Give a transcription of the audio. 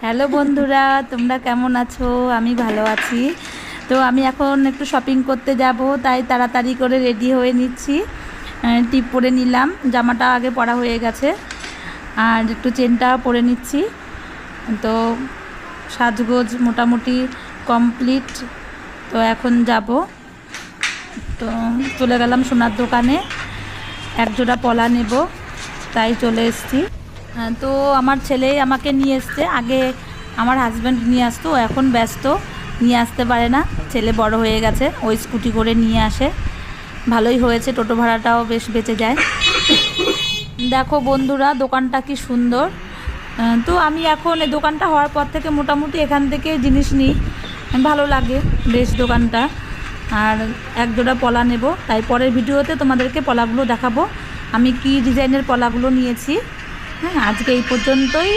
Hello বন্ধুরা, তোমরা কেমন আছো? আমি ভালো আছি। তো আমি এখন একটু শপিং করতে যাব, তাই তাড়াতাড়ি করে রেডি হয়ে নিচ্ছি। টিপ পরে নিলাম, জামাটা আগে পরা হয়ে গেছে, আর একটু চেনটা পরে নিচ্ছি। তো সাজগোজ মোটামুটি কমপ্লিট। তো এখন যাব। তো চলে গেলাম সোনার দোকানে, একজোড়া পলা নেব, তাই চলে এসেছি। তো আমার ছেলেই আমাকে নিয়ে এসছে। আগে আমার হাজব্যান্ড নিয়ে আসতো, এখন ব্যস্ত, নিয়ে আসতে পারে না। ছেলে বড় হয়ে গেছে, ওই স্কুটি করে নিয়ে আসে। ভালোই হয়েছে, টোটো ভাড়াটাও বেশ বেঁচে যায়। দেখো বন্ধুরা, দোকানটা কি সুন্দর। তো আমি এখন এই দোকানটা হওয়ার পর থেকে মোটামুটি এখান থেকে জিনিস নিই, ভালো লাগে বেশ দোকানটা। আর একজোড়া পলা নেব, তাই পরের ভিডিওতে তোমাদেরকে পলাগুলো দেখাবো আমি কি ডিজাইনের পলাগুলো নিয়েছি। হ্যাঁ, আজকে এই পর্যন্তই।